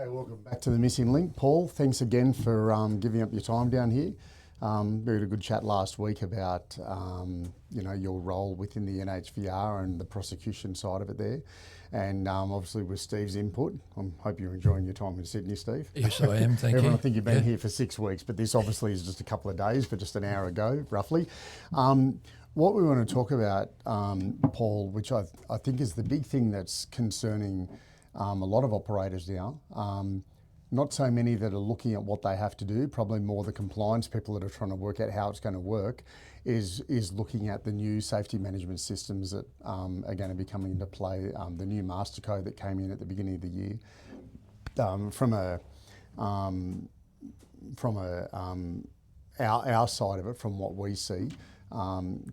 Hey, welcome back to The Missing Link. Paul, thanks again for giving up your time down here. We had a good chat last week about your role within the NHVR and the prosecution side of it there, and obviously with Steve's input. I hope you're enjoying your time in Sydney, Steve. Yes, I am. Thank Everyone, you. I think you've been here for 6 weeks, but this obviously is just a couple of days, but just an hour ago, roughly. What we want to talk about, Paul, which I think is the big thing that's concerning a lot of operators now, not so many that are looking at what they have to do, probably more the compliance people that are trying to work out how it's going to work, is looking at the new safety management systems that are going to be coming into play, the new master code that came in at the beginning of the year. Our side of it, from what we see,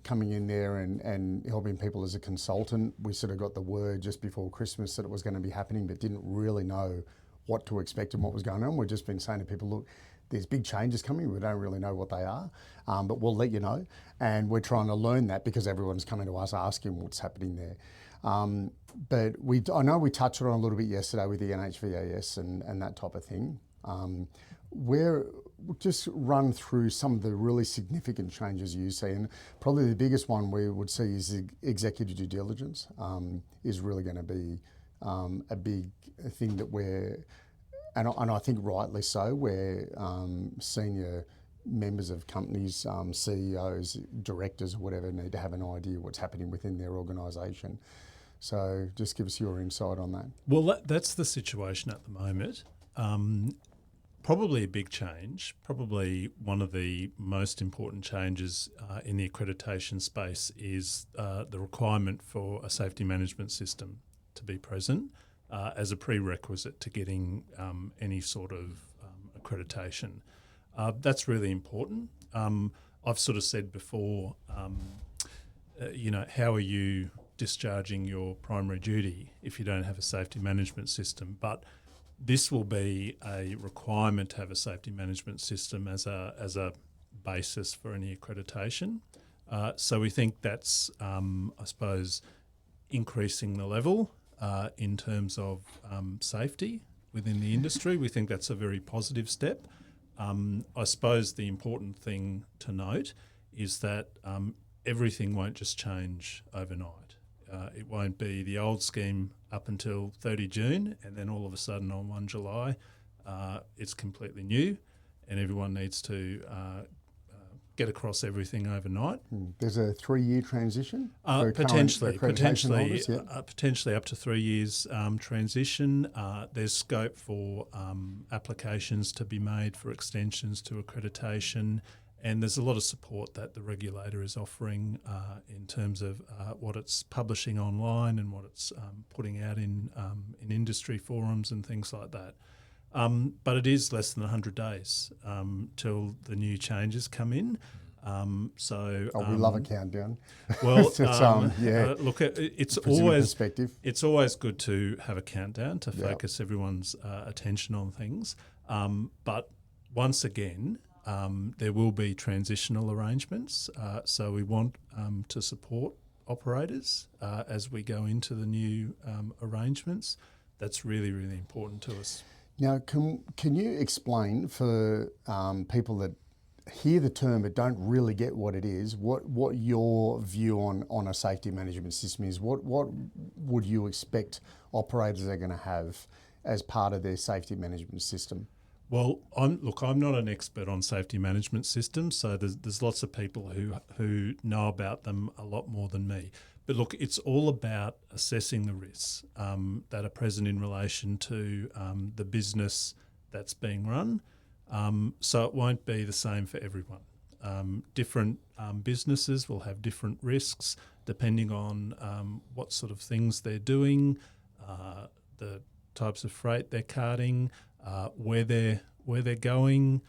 coming in there and helping people as a consultant. We sort of got the word just before Christmas that it was going to be happening, but didn't really know what to expect and what was going on. We've just been saying to people, look, there's big changes coming. We don't really know what they are, but we'll let you know. And we're trying to learn that because everyone's coming to us asking what's happening there. But I know we touched on it a little bit yesterday with the NHVAS and that type of thing. We'll just run through some of the really significant changes you see, and probably the biggest one we would see is executive due diligence is really going to be a big thing that and I think rightly so, where senior members of companies, CEOs, directors, or whatever, need to have an idea what's happening within their organisation. So just give us your insight on that. Well, that's the situation at the moment. Probably a big change, probably one of the most important changes in the accreditation space is the requirement for a safety management system to be present as a prerequisite to getting any sort of accreditation. That's really important. I've sort of said before, how are you discharging your primary duty if you don't have a safety management system? But this will be a requirement to have a safety management system as a basis for any accreditation. So we think that's, I suppose, increasing the level in terms of safety within the industry. We think that's a very positive step. I suppose the important thing to note is that everything won't just change overnight. It won't be the old scheme up until 30 June and then all of a sudden on 1 July it's completely new and everyone needs to get across everything overnight. There's a 3-year transition? Potentially up to 3 years transition. There's scope for applications to be made for extensions to accreditation. And there's a lot of support that the regulator is offering in terms of what it's publishing online and what it's putting out in industry forums and things like that. But it is less than 100 days till the new changes come in. We love a countdown. Well, look, it's always good to have a countdown to focus everyone's attention on things. But once again, there will be transitional arrangements, so we want to support operators as we go into the new arrangements. That's really, really important to us. Now, can you explain for people that hear the term but don't really get what it is, what your view on a safety management system is? What would you expect operators are going to have as part of their safety management system? Well, I'm not an expert on safety management systems, so there's lots of people who know about them a lot more than me. But look, it's all about assessing the risks that are present in relation to the business that's being run. So it won't be the same for everyone. Different businesses will have different risks depending on what sort of things they're doing, the types of freight they're carting, where they're going,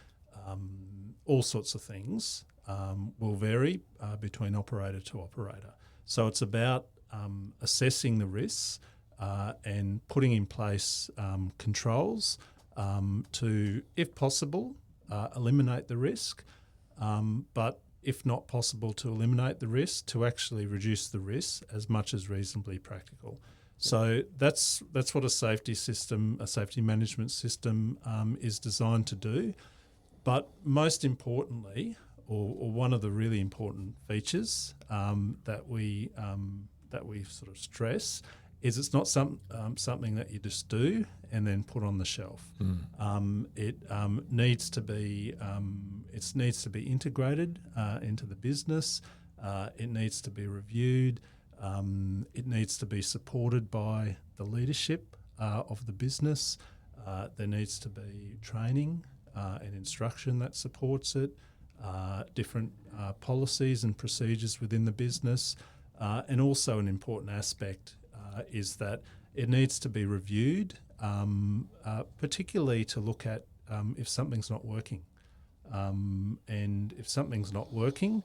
all sorts of things will vary between operator to operator. So it's about assessing the risks and putting in place controls to, if possible, eliminate the risk, but if not possible to eliminate the risk, to actually reduce the risk as much as reasonably practical. So that's what a safety management system is designed to do. But most importantly, or one of the really important features that we sort of stress is it's not something that you just do and then put on the shelf. It needs to be integrated into the business. It needs to be reviewed. It needs to be supported by the leadership of the business. There needs to be training and instruction that supports it, different policies and procedures within the business, and also an important aspect is that it needs to be reviewed, particularly to look at if something's not working. And if something's not working,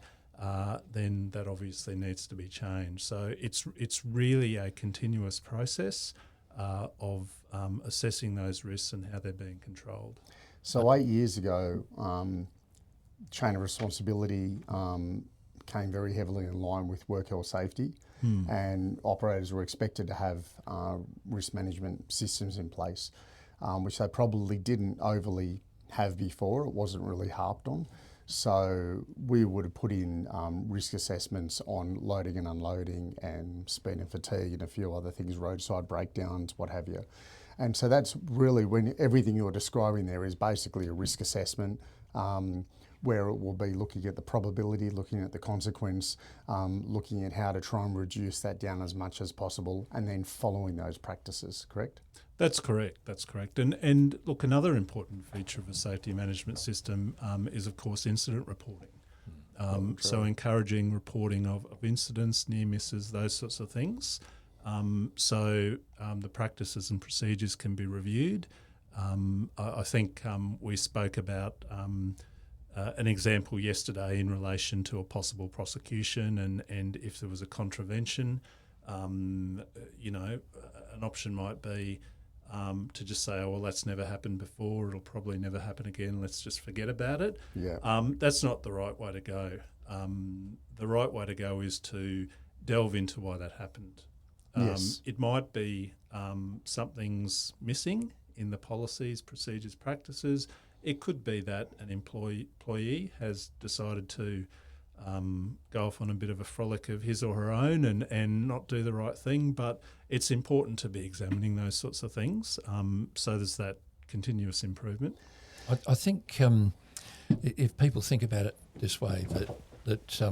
then that obviously needs to be changed. So it's really a continuous process of assessing those risks and how they're being controlled. So 8 years ago, chain of responsibility came very heavily in line with work health safety, and operators were expected to have risk management systems in place, which they probably didn't overly have before. It wasn't really harped on. So we would have put in risk assessments on loading and unloading and speed and fatigue and a few other things, roadside breakdowns, what have you. And so that's really when everything you're describing there is basically a risk assessment, where it will be looking at the probability, looking at the consequence, looking at how to try and reduce that down as much as possible, and then following those practices, correct? That's correct. And look, another important feature of a safety management system is, of course, incident reporting. So encouraging reporting of incidents, near misses, those sorts of things. So the practices and procedures can be reviewed. I think we spoke about an example yesterday in relation to a possible prosecution, and if there was a contravention, an option might be to just say, oh, well, that's never happened before, it'll probably never happen again, let's just forget about it. Yeah. That's not the right way to go. The right way to go is to delve into why that happened. Yes. It might be something's missing in the policies, procedures, practices. It could be that an employee has decided to go off on a bit of a frolic of his or her own and not do the right thing, but it's important to be examining those sorts of things. So there's that continuous improvement. I think if people think about it this way, that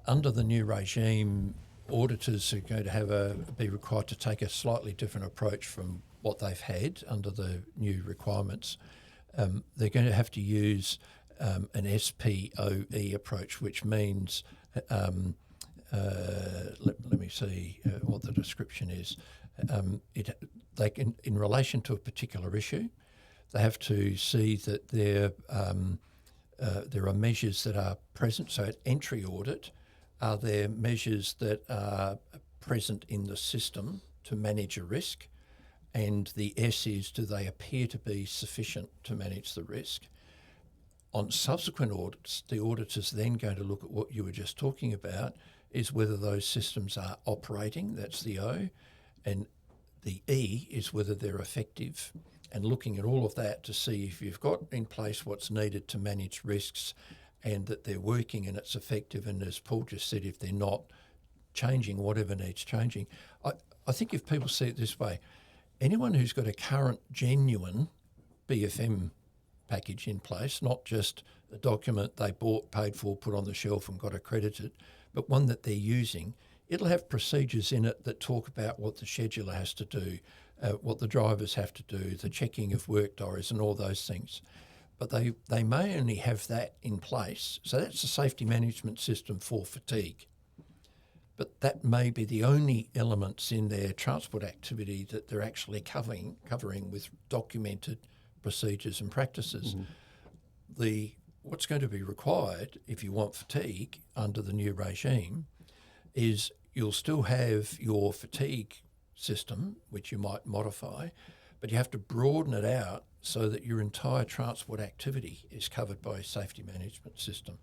under the new regime, auditors are going to be required to take a slightly different approach from what they've had under the new requirements. They're going to have to use an SPOE approach, which means, let me see what the description is. They can, in relation to a particular issue, they have to see that there are measures that are present. So at entry audit, are there measures that are present in the system to manage a risk? And the S is, do they appear to be sufficient to manage the risk? On subsequent audits, the auditor's then going to look at what you were just talking about, is whether those systems are operating, that's the O, and the E is whether they're effective, and looking at all of that to see if you've got in place what's needed to manage risks and that they're working and it's effective, and as Paul just said, if they're not, changing whatever needs changing. I think if people see it this way, anyone who's got a current, genuine BFM package in place, not just a document they bought, paid for, put on the shelf and got accredited, but one that they're using, it'll have procedures in it that talk about what the scheduler has to do, what the drivers have to do, the checking of work diaries and all those things. But they may only have that in place. So that's a safety management system for fatigue. But that may be the only elements in their transport activity that they're actually covering with documented procedures and practices. Mm-hmm. What's going to be required if you want fatigue under the new regime is you'll still have your fatigue system, which you might modify, but you have to broaden it out so that your entire transport activity is covered by a safety management system.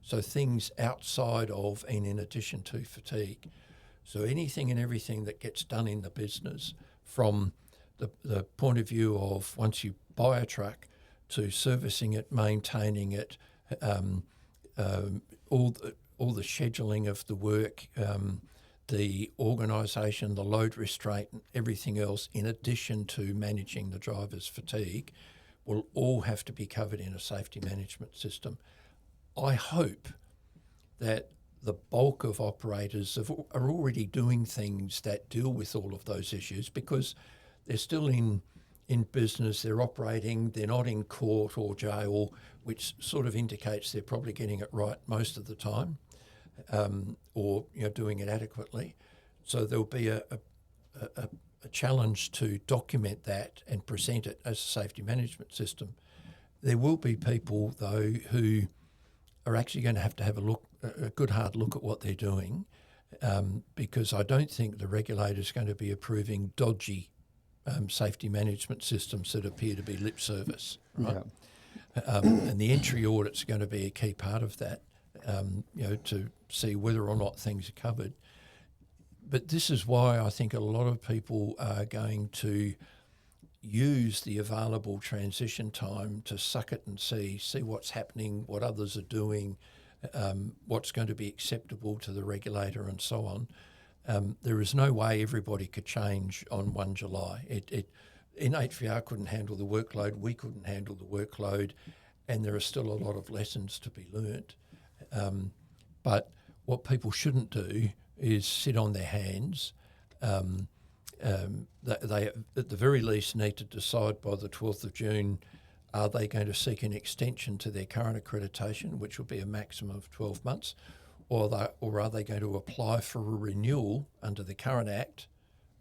So things outside of and in addition to fatigue. So anything and everything that gets done in the business, from the point of view of once you buy a truck to servicing it, maintaining it, all the scheduling of the work, the organisation, the load restraint, and everything else, in addition to managing the driver's fatigue, will all have to be covered in a safety management system. I hope that the bulk of operators are already doing things that deal with all of those issues, because they're still in business, they're operating, they're not in court or jail, which sort of indicates they're probably getting it right most of the time, or doing it adequately. So there'll be a challenge to document that and present it as a safety management system. There will be people, though, who are actually going to have a good hard look at what they're doing, because I don't think the regulator's going to be approving dodgy safety management systems that appear to be lip service, right? Yeah. And the entry audit's going to be a key part of that, to see whether or not things are covered. But this is why I think a lot of people are going to use the available transition time to suck it and see what's happening, what others are doing, what's going to be acceptable to the regulator and so on. There is no way everybody could change on 1 July. NHVR couldn't handle the workload, we couldn't handle the workload, and there are still a lot of lessons to be learnt. But what people shouldn't do is sit on their hands. They, at the very least, need to decide by the 12th of June, are they going to seek an extension to their current accreditation, which will be a maximum of 12 months, or are they going to apply for a renewal under the current Act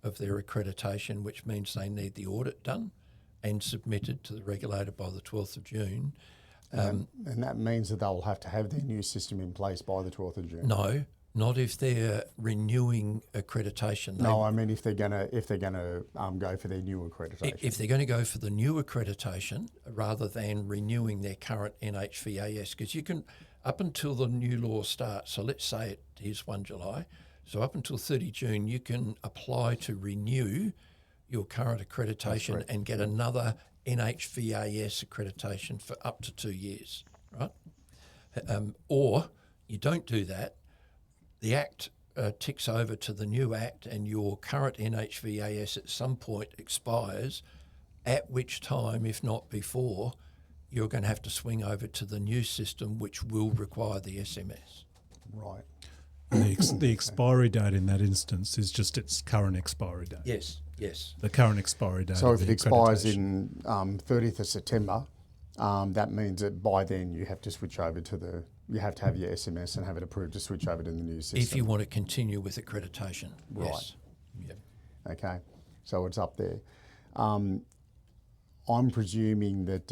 of their accreditation, which means they need the audit done and submitted to the regulator by the 12th of June. And that means that they'll have to have their new system in place by the 12th of June. No, not if they're renewing accreditation. No, I mean if they're gonna go for their new accreditation. If they're going to go for the new accreditation rather than renewing their current NHVAS, because you can, up until the new law starts, so let's say it is 1 July, so up until 30 June you can apply to renew your current accreditation and get another NHVAS accreditation for up to 2 years, right? Or you don't do that, the Act ticks over to the new Act and your current NHVAS at some point expires, at which time, if not before, you're going to have to swing over to the new system, which will require the SMS. Right. The expiry date in that instance is just its current expiry date. Yes. The current expiry date. So if it expires in 30th of September, that means that by then you have to switch over to you have to have your SMS and have it approved to switch over to the new system. If you want to continue with accreditation, right. Yes. Yep. Okay, so it's up there. I'm presuming that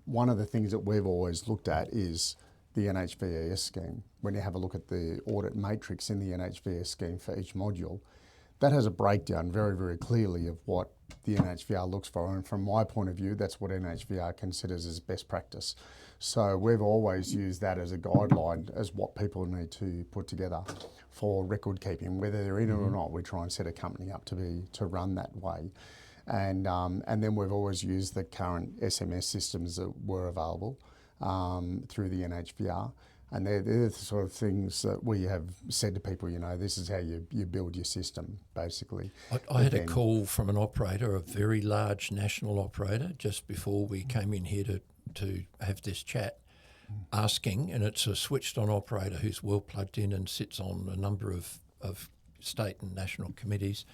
one of the things that we've always looked at is the NHVAS scheme. When you have a look at the audit matrix in the NHVAS scheme for each module, that has a breakdown very, very clearly of what the NHVR looks for. And from my point of view, that's what NHVR considers as best practice. So we've always used that as a guideline as what people need to put together for record keeping, whether they're in it or not. We try and set a company up to run that way. And then we've always used the current SMS systems that were available through the NHVR. And they're the sort of things that we have said to people, this is how you build your system, basically. I had a call from an operator, a very large national operator, just before we came in here to have this chat, asking, and it's a switched-on operator who's well plugged in and sits on a number of state and national committees.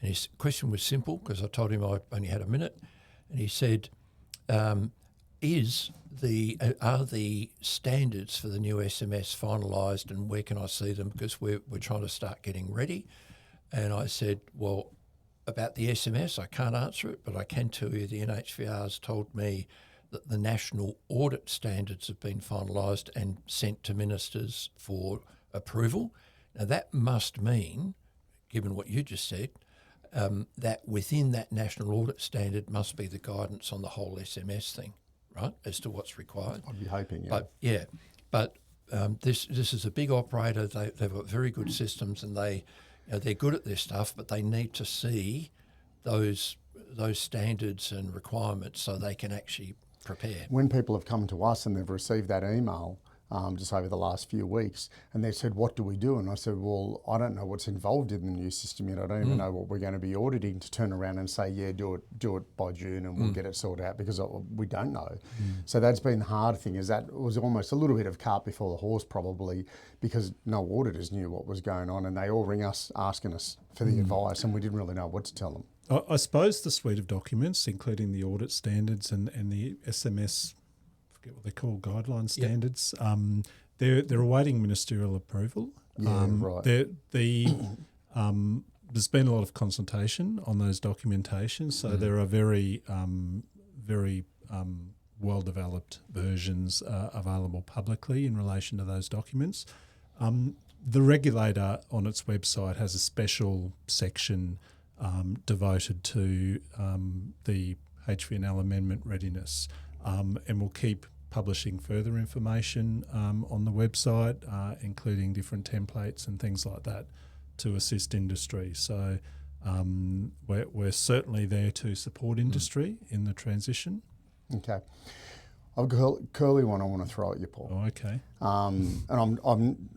And his question was simple, because I told him I only had a minute, and he said, are the standards for the new SMS finalised, and where can I see them? Because we're trying to start getting ready. And I said, well, about the SMS, I can't answer it, but I can tell you the NHVR's told me that the national audit standards have been finalised and sent to ministers for approval. Now that must mean, given what you just said, that within that national audit standard must be the guidance on the whole SMS thing, right, as to what's required. I'd be hoping, But this is a big operator. They've got very good systems, and they they're good at their stuff, but they need to see those standards and requirements so they can actually prepare. When people have come to us and they've received that email just over the last few weeks, and they said, what do we do? And I said, well, I don't know what's involved in the new system yet. I don't even know what we're going to be auditing to turn around and say, yeah, do it by June and we'll get it sorted out, because we don't know. So that's been the hard thing, is that it was almost a little bit of cart before the horse, probably, because no auditors knew what was going on, and they all ring us asking us for the advice, and we didn't really know what to tell them. I suppose the suite of documents, including the audit standards and the SMS, I forget what they call, guideline standards, they're awaiting ministerial approval. Yeah, right. There's been a lot of consultation on those documentations, so there are very well-developed versions available publicly in relation to those documents. The regulator on its website has a special section devoted to the HVNL amendment readiness, and we'll keep publishing further information on the website, including different templates and things like that to assist industry. So we're certainly there to support industry in the transition. Okay. I've got a curly one I want to throw at you, Paul. Oh, okay. And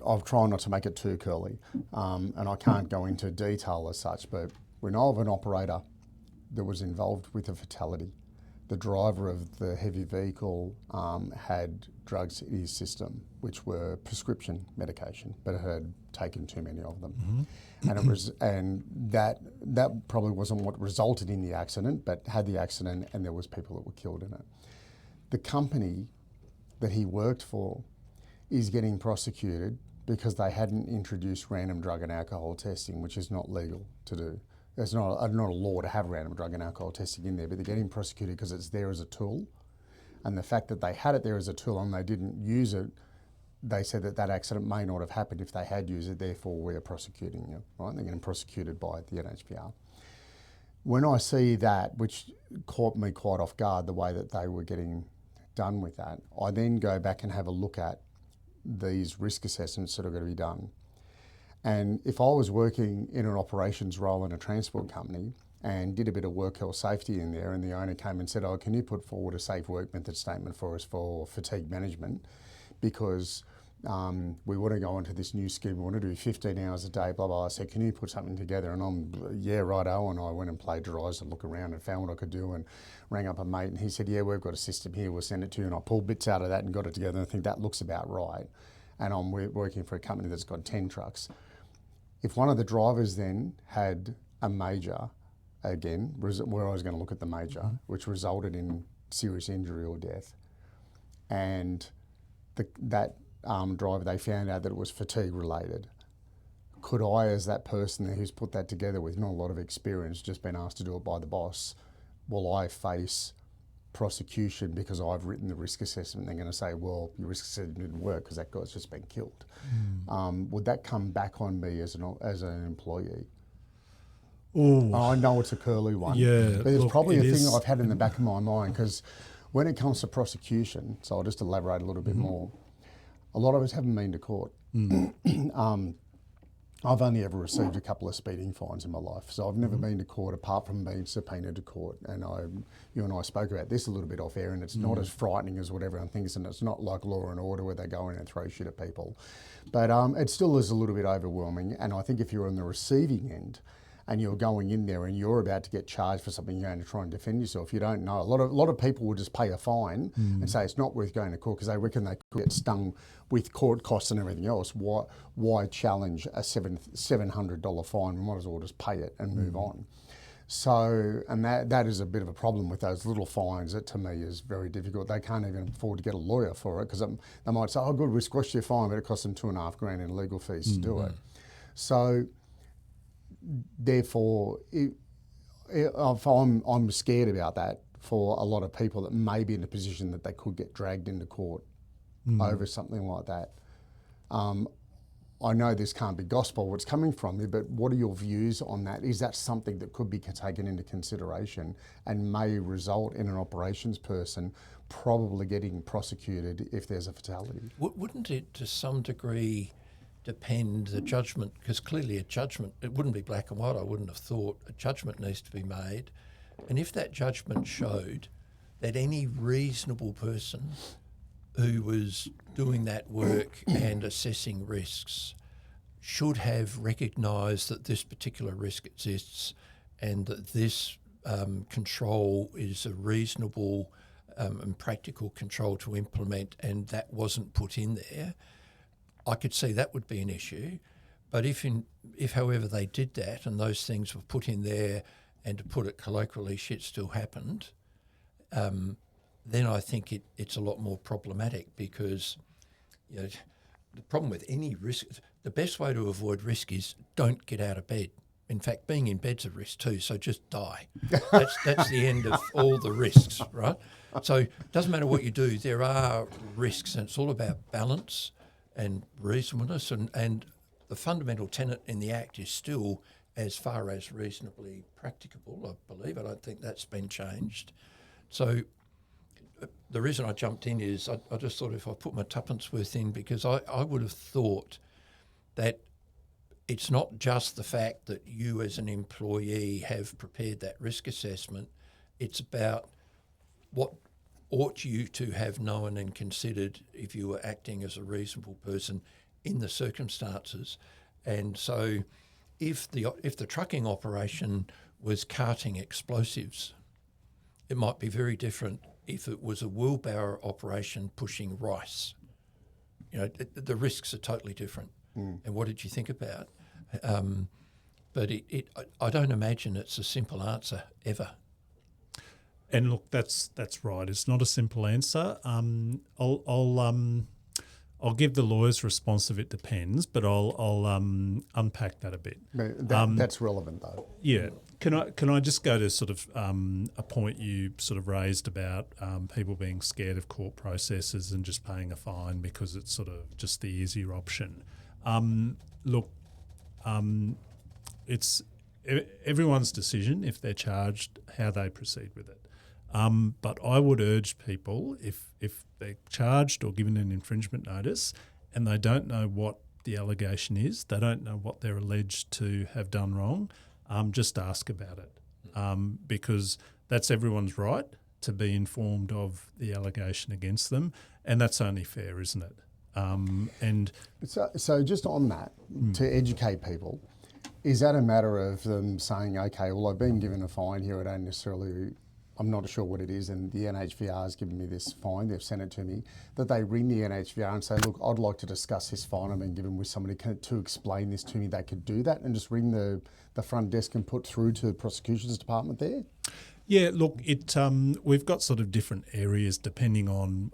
I'll try not to make it too curly, and I can't go into detail as such, but we know of an operator that was involved with a fatality. The driver of the heavy vehicle had drugs in his system, which were prescription medication, but had taken too many of them. And that probably wasn't what resulted in the accident, but had the accident, and there was people that were killed in it. The company that he worked for is getting prosecuted because they hadn't introduced random drug and alcohol testing, which is not legal to do. There's not a law to have random drug and alcohol testing in there, but they're getting prosecuted because it's there as a tool. And the fact that they had it there as a tool and they didn't use it, they said that accident may not have happened if they had used it, therefore we're prosecuting you, right? They're getting prosecuted by the NHVR. When I see that, which caught me quite off guard, the way that they were getting done with that, I then go back and have a look at these risk assessments that are going to be done. And if I was working in an operations role in a transport company and did a bit of work health safety in there, and the owner came and said, oh, can you put forward a safe work method statement for us for fatigue management? Because we want to go into this new scheme, we want to do 15 hours a day, blah, blah. I said, can you put something together? And I'm, yeah, righto. And I went and plagiarised and looked around and found what I could do and rang up a mate, and he said, yeah, we've got a system here, we'll send it to you. And I pulled bits out of that and got it together, and I think that looks about right. And I'm working for a company that's got 10 trucks. If one of the drivers then had a major, again, where I was going to look at the major, which resulted in serious injury or death, and that driver, they found out that it was fatigue related, could I, as that person who's put that together with not a lot of experience, just been asked to do it by the boss, will I face prosecution because I've written the risk assessment? They're going to say, well, your risk assessment didn't work because that guy's just been killed. Would that come back on me as an employee? Ooh. I know it's a curly one, yeah, but it's probably a thing is. I've had in the back of my mind, because when it comes to prosecution, so I'll just elaborate a little bit more, a lot of us haven't been to court. I've only ever received a couple of speeding fines in my life, so I've never been to court apart from being subpoenaed to court. And you and I spoke about this a little bit off air, and it's not as frightening as what everyone thinks, and it's not like Law and Order where they go in and throw shit at people. But it still is a little bit overwhelming, and I think if you're on the receiving end and you're going in there and you're about to get charged for something, you're going to try and defend yourself, you don't know. A lot of people will just pay a fine and say it's not worth going to court because they reckon they could get stung with court costs and everything else. Why challenge a $700 fine? We might as well just pay it and move on. So, and that is a bit of a problem with those little fines. That to me is very difficult. They can't even afford to get a lawyer for it because they might say, oh good, we squashed your fine, but it costs them $2,500 in legal fees to do it. So therefore, I'm scared about that for a lot of people that may be in a position that they could get dragged into court over something like that. I know this can't be gospel, what's coming from you, but what are your views on that? Is that something that could be taken into consideration and may result in an operations person probably getting prosecuted if there's a fatality? Wouldn't it, to some degree, depend the judgment, because clearly a judgment, it wouldn't be black and white, I wouldn't have thought. A judgment needs to be made. And if that judgment showed that any reasonable person who was doing that work and assessing risks should have recognised that this particular risk exists and that this control is a reasonable and practical control to implement, and that wasn't put in there, I could see that would be an issue. But if however they did that and those things were put in there, and to put it colloquially, shit still happened, then I think it's a lot more problematic, because the problem with any risk, the best way to avoid risk is don't get out of bed. In fact, being in bed's a risk too, so just die. That's the end of all the risks, right? So it doesn't matter what you do, there are risks, and it's all about balance and reasonableness, and the fundamental tenet in the Act is still as far as reasonably practicable, I believe. I don't think that's been changed. So the reason I jumped in is I just thought if I put my tuppence worth in, because I would have thought that it's not just the fact that you as an employee have prepared that risk assessment, it's about what ought you to have known and considered if you were acting as a reasonable person in the circumstances. And so if the trucking operation was carting explosives, it might be very different if it was a wheelbarrow operation pushing rice. The risks are totally different. And what did you think about? But I don't imagine it's a simple answer ever. And look, that's right. It's not a simple answer. I'll give the lawyer's response of it depends, but I'll unpack that a bit. That's relevant though. Yeah. Can I just go to sort of a point you sort of raised about people being scared of court processes and just paying a fine because it's sort of just the easier option. It's everyone's decision if they're charged how they proceed with it. But I would urge people, if they're charged or given an infringement notice and they don't know what the allegation is, they don't know what they're alleged to have done wrong, just ask about it, because that's everyone's right to be informed of the allegation against them, and that's only fair, isn't it? And so just on that, to educate people, is that a matter of them saying, okay, well, I've been given a fine here, I don't necessarily, I'm not sure what it is, and the NHVR has given me this fine, they've sent it to me, that they ring the NHVR and say, look, I'd like to discuss this fine I've been given with somebody to explain this to me. They could do that and just ring the front desk and put through to the prosecutions department there? Yeah, look, we've got sort of different areas depending on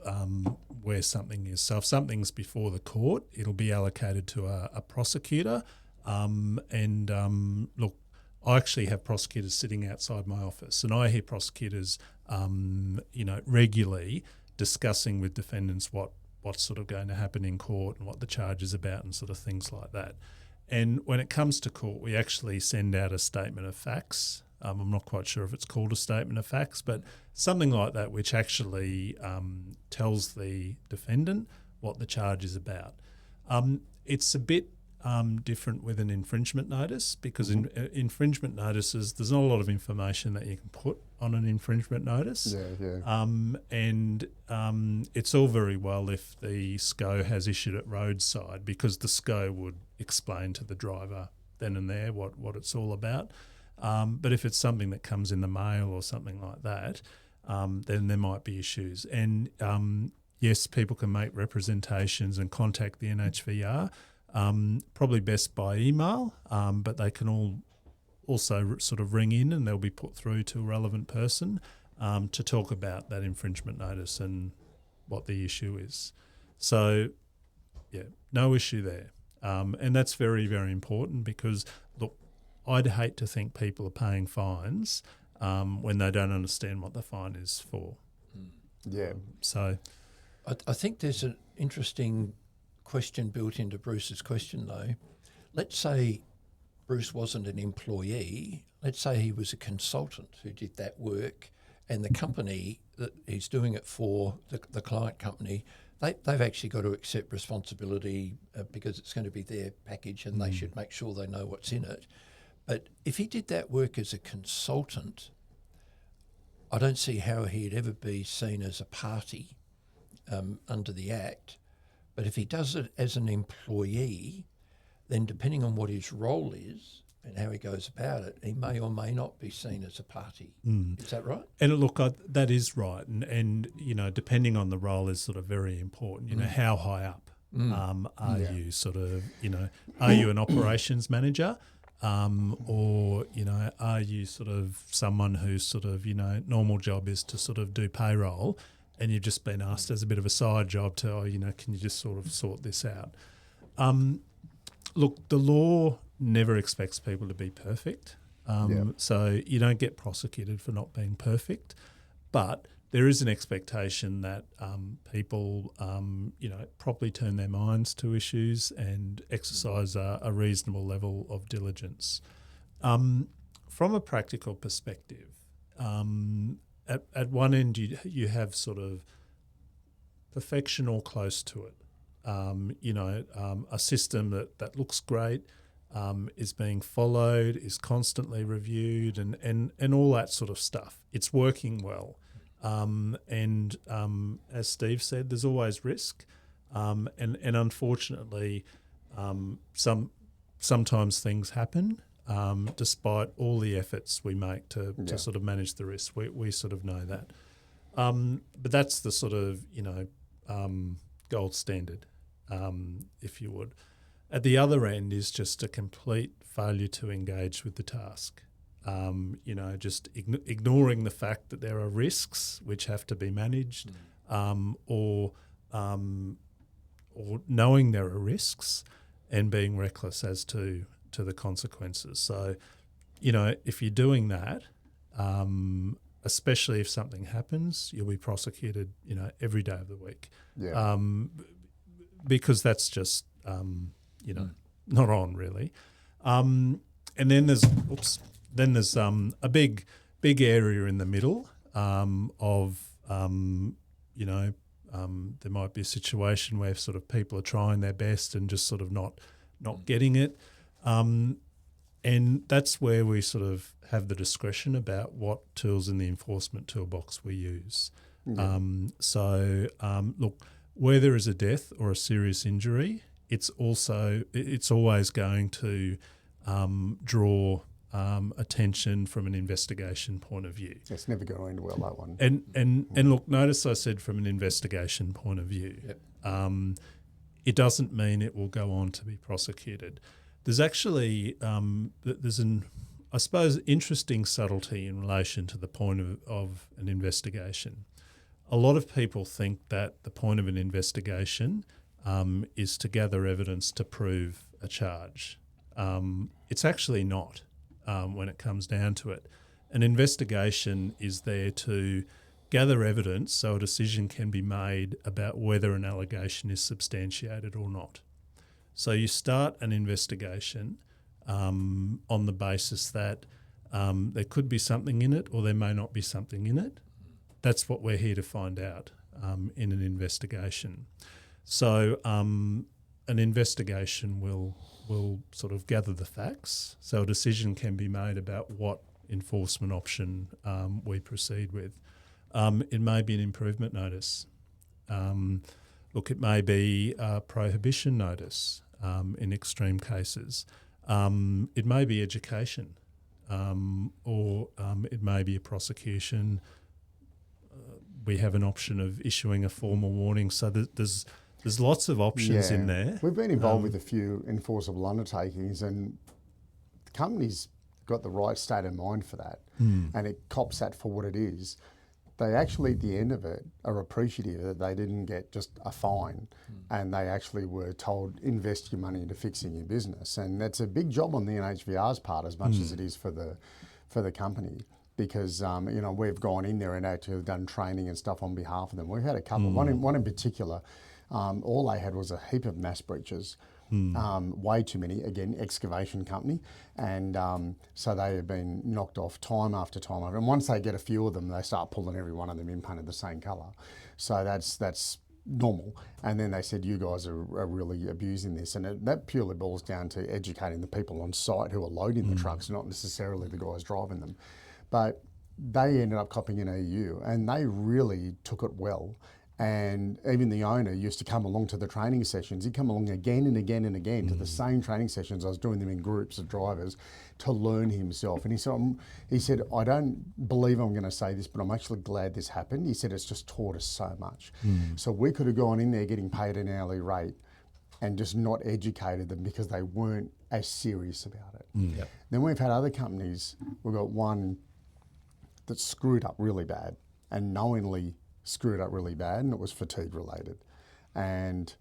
where something is. So if something's before the court, it'll be allocated to a prosecutor. Look, I actually have prosecutors sitting outside my office, and I hear prosecutors, regularly discussing with defendants what's sort of going to happen in court and what the charge is about and sort of things like that. And when it comes to court, we actually send out a statement of facts. I'm not quite sure if it's called a statement of facts, but something like that, which actually tells the defendant what the charge is about. It's a bit different with an infringement notice, because in infringement notices, there's not a lot of information that you can put on an infringement notice. It's all very well if the SCO has issued it roadside, because the SCO would explain to the driver then and there what it's all about. But if it's something that comes in the mail or something like that, then there might be issues. And yes, people can make representations and contact the NHVR, probably best by email, but they can also sort of ring in and they'll be put through to a relevant person to talk about that infringement notice and what the issue is. So, yeah, no issue there. And that's very, very important, because, look, I'd hate to think people are paying fines when they don't understand what the fine is for. Yeah. So I think there's an interesting question built into Bruce's question, though. Let's say Bruce wasn't an employee. Let's say he was a consultant who did that work, and the company that he's doing it for, the client company, they've actually got to accept responsibility because it's going to be their package and they should make sure they know what's in it. But if he did that work as a consultant, I don't see how he'd ever be seen as a party under the Act. But if he does it as an employee, then depending on what his role is and how he goes about it, he may or may not be seen as a party. Is that right? And look, that is right. And, you know, depending on the role is sort of very important. You know, how high up are you sort of, you know, are you an operations manager? Or, you know, are you sort of someone whose sort of, you know, normal job is to sort of do payroll and you've just been asked as a bit of a side job to, oh, you know, can you just sort of sort this out? Look, the law never expects people to be perfect. So you don't get prosecuted for not being perfect. But there is an expectation that people, you know, properly turn their minds to issues and exercise a reasonable level of diligence. From a practical perspective, at one end you have sort of perfection or close to it. You know, a system that looks great, is being followed, is constantly reviewed and all that sort of stuff. It's working well. And as Steve said, there's always risk. And unfortunately, sometimes things happen despite all the efforts we make to sort of manage the risk. We sort of know that. But that's the sort of, you know, gold standard, if you would. At the other end is just a complete failure to engage with the task. You know, just ignoring the fact that there are risks which have to be managed, or knowing there are risks and being reckless as to the consequences. So, you know, if you're doing that, especially if something happens, you'll be prosecuted, you know, every day of the week. Yeah. Because that's just, you know, not on really. And then there's a big area in the middle of, you know, there might be a situation where sort of people are trying their best and just sort of not getting it. And that's where we sort of have the discretion about what tools in the enforcement toolbox we use. Look, where there is a death or a serious injury, it's always going to draw attention from an investigation point of view. It's never going to end well, that one. And look, notice I said from an investigation point of view. Yep. It doesn't mean it will go on to be prosecuted. There's actually I suppose, interesting subtlety in relation to the point of an investigation. A lot of people think that the point of an investigation is to gather evidence to prove a charge. It's actually not when it comes down to it. An investigation is there to gather evidence so a decision can be made about whether an allegation is substantiated or not. So you start an investigation on the basis that there could be something in it or there may not be something in it. That's what we're here to find out in an investigation. So an investigation will sort of gather the facts so a decision can be made about what enforcement option we proceed with. It may be an improvement notice. Look, it may be a prohibition notice in extreme cases. It may be education or it may be a prosecution. We have an option of issuing a formal warning. So there's lots of options in there. We've been involved with a few enforceable undertakings and the company's got the right state of mind for that and it cops that for what it is. They actually, at the end of it, are appreciative that they didn't get just a fine and they actually were told, invest your money into fixing your business. And that's a big job on the NHVR's part as much as it is for the company. Because you know, we've gone in there and actually done training and stuff on behalf of them. We've had a couple. One in particular, all they had was a heap of mass breaches, way too many. Again, excavation company, and so they have been knocked off time after time. And once they get a few of them, they start pulling every one of them in painted the same colour. So that's normal. And then they said, you guys are really abusing this. And that purely boils down to educating the people on site who are loading the trucks, not necessarily the guys driving them. But they ended up copying an EU, and they really took it well. And even the owner used to come along to the training sessions. He'd come along again and again and again to the same training sessions. I was doing them in groups of drivers to learn himself. And he said, I don't believe I'm going to say this, but I'm actually glad this happened. He said, it's just taught us so much. So we could have gone in there getting paid an hourly rate and just not educated them because they weren't as serious about it. Yep. Then we've had other companies. We've got one that screwed up really bad and knowingly screwed up really bad, and it was fatigue related. And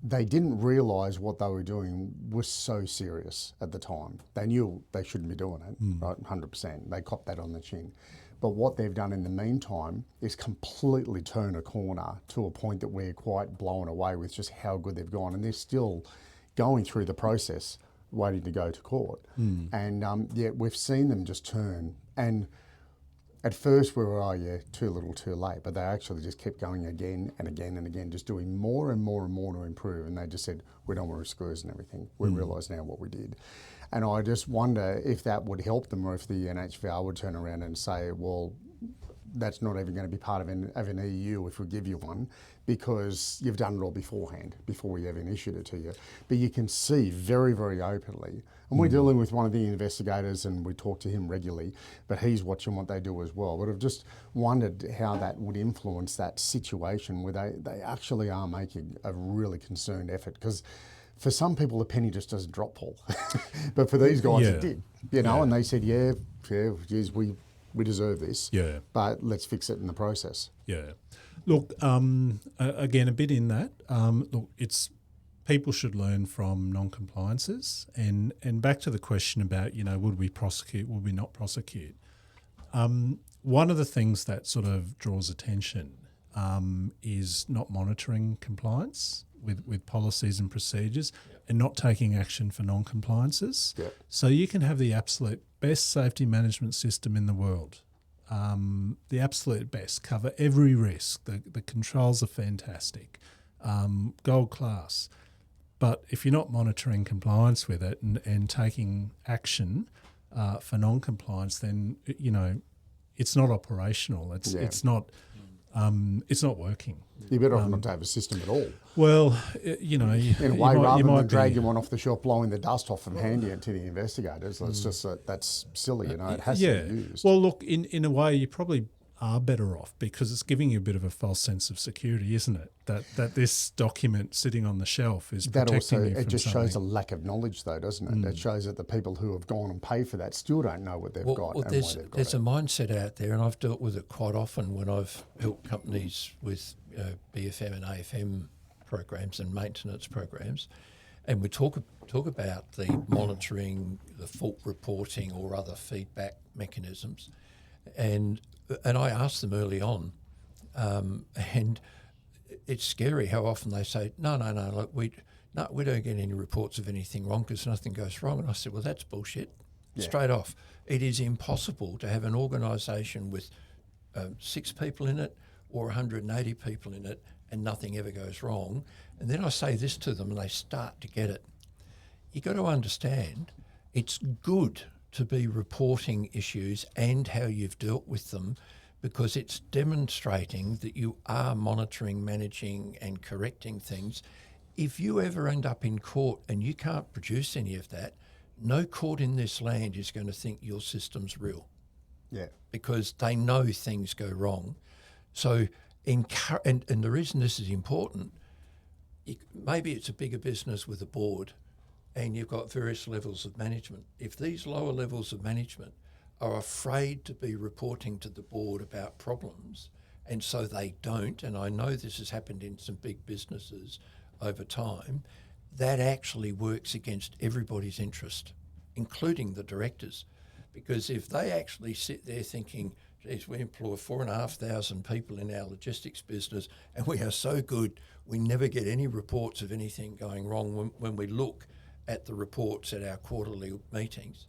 they didn't realise what they were doing was so serious at the time. They knew they shouldn't be doing it, right, 100%. They copped that on the chin. But what they've done in the meantime is completely turn a corner to a point that we're quite blown away with just how good they've gone. And they're still going through the process, waiting to go to court. And yet we've seen them just turn. And at first we were, too little too late, but they actually just kept going again and again and again, just doing more and more and more to improve. And they just said, we don't want to screws and everything. We realise now what we did. And I just wonder if that would help them, or if the NHVR would turn around and say, well, that's not even going to be part of an EU if we give you one, because you've done it all beforehand, before we even issued it to you. But you can see very, very openly, and we're dealing with one of the investigators and we talk to him regularly, but he's watching what they do as well. But I've just wondered how that would influence that situation where they actually are making a really concerned effort, because for some people the penny just doesn't drop, Paul. But for these guys it did, and they said, geez, we deserve this, but let's fix it in the process. Yeah. Look, again, a bit in that. Look, it's people should learn from non-compliances, and back to the question about, would we prosecute, would we not prosecute? One of the things that sort of draws attention is not monitoring compliance with policies and procedures, and not taking action for non-compliances. So you can have the absolute best safety management system in the world, the absolute best, cover every risk, the controls are fantastic, gold class. But if you're not monitoring compliance with it and taking action for non-compliance, then, it's not operational. It's not working. You're better off not to have a system at all. Well, in a way, rather than dragging one off the shelf, blowing the dust off and handing it to the investigators, it's just that's silly. It has to be used. Well, look, in a way, you probably are better off, because it's giving you a bit of a false sense of security, isn't it? That this document sitting on the shelf is protecting you from something. It just shows a lack of knowledge, though, doesn't it? It shows that the people who have gone and paid for that still don't know what they've got and why they've got there's it. a mindset out there, and I've dealt with it quite often when I've helped companies with BFM and AFM programs and maintenance programs, and we talk about the monitoring, the fault reporting or other feedback mechanisms, and I asked them early on, and it's scary how often they say, no, look, we don't get any reports of anything wrong because nothing goes wrong. And I said, well, that's bullshit, straight off. It is impossible to have an organisation with 6 people in it or 180 people in it and nothing ever goes wrong. And then I say this to them and they start to get it. You've got to understand, it's good to be reporting issues and how you've dealt with them, because it's demonstrating that you are monitoring, managing and correcting things. If you ever end up in court and you can't produce any of that, no court in this land is going to think your system's real. Because they know things go wrong. So, and the reason this is important, maybe it's a bigger business with a board and you've got various levels of management. If these lower levels of management are afraid to be reporting to the board about problems, and so they don't, and I know this has happened in some big businesses over time, that actually works against everybody's interest, including the directors. Because if they actually sit there thinking, geez, we employ 4,500 people in our logistics business and we are so good, we never get any reports of anything going wrong when we look at the reports at our quarterly meetings.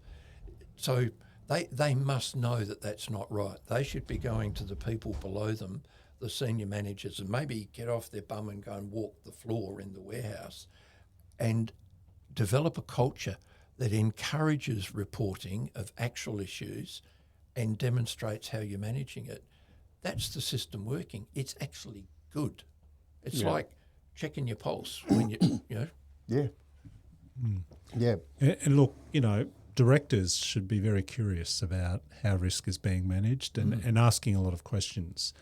So they must know that that's not right. They should be going to the people below them, the senior managers and maybe get off their bum and go and walk the floor in the warehouse and develop a culture that encourages reporting of actual issues and demonstrates how you're managing it. That's the system working. It's actually good. It's like checking your pulse when you know. Yeah. Yeah. And look, directors should be very curious about how risk is being managed and asking a lot of questions.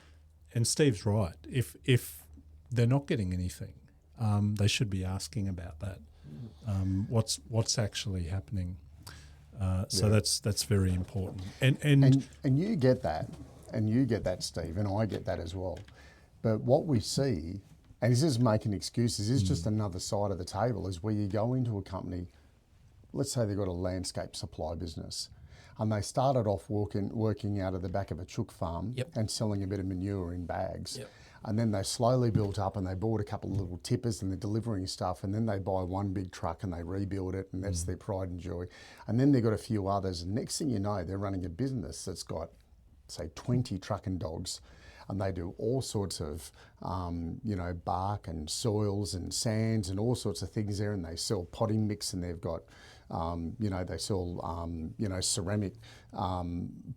And Steve's right. If they're not getting anything, they should be asking about that. What's actually happening? So that's very important. And you get that, Steve, and I get that as well. But what we see, and this is making excuses, is just another side of the table, is where you go into a company, let's say they've got a landscape supply business, and they started off working out of the back of a chook farm and selling a bit of manure in bags. Yep. And then they slowly built up and they bought a couple of little tippers and they're delivering stuff, and then they buy one big truck and they rebuild it, and that's their pride and joy. And then they've got a few others, and next thing you know, they're running a business that's got, say, 20 trucking dogs, and they do all sorts of, bark and soils and sands and all sorts of things there, and they sell potting mix, and they've got, they sell, ceramic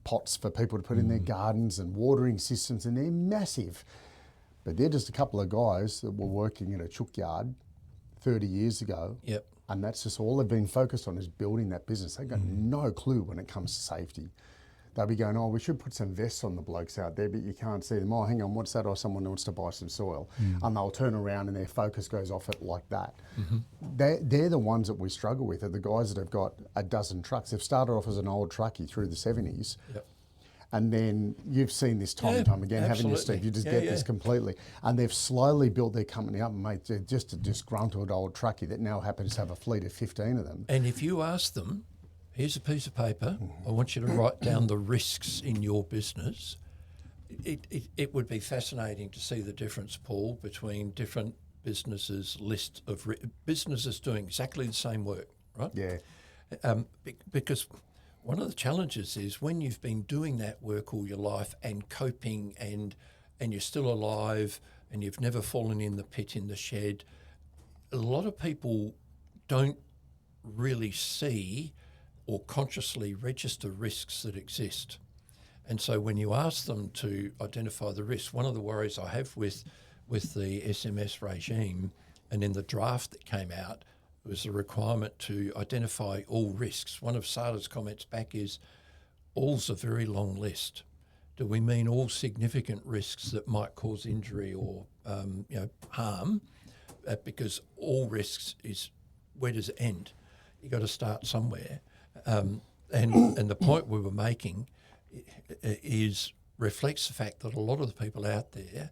pots for people to put in their gardens and watering systems, and they're massive. But they're just a couple of guys that were working in a chook yard 30 years ago. Yep. And that's just all they've been focused on, is building that business. They've got no clue when it comes to safety. They'll be going, we should put some vests on the blokes out there, but you can't see them. Hang on, what's that? Or someone wants to buy some soil. And they'll turn around and their focus goes off it like that. They're the ones that we struggle with, are the guys that have got a dozen trucks. They've started off as an old truckie through the 70s. Yep. And then you've seen this time and time again, haven't you, Steve? You just get this completely. And they've slowly built their company up, and mate, they're just a disgruntled old truckie that now happens to have a fleet of 15 of them. And if you ask them, here's a piece of paper, I want you to write down the risks in your business, it would be fascinating to see the difference, Paul, between different businesses' list of businesses doing exactly the same work, right? Yeah. Because one of the challenges is when you've been doing that work all your life and coping and you're still alive and you've never fallen in the pit in the shed, a lot of people don't really see or consciously register risks that exist. And so when you ask them to identify the risks, one of the worries I have with the SMS regime, and in the draft that came out, was the requirement to identify all risks. One of SARTA's comments back is, all's a very long list. Do we mean all significant risks that might cause injury or harm? Because all risks is, where does it end? You've got to start somewhere. And the point we were making reflects the fact that a lot of the people out there,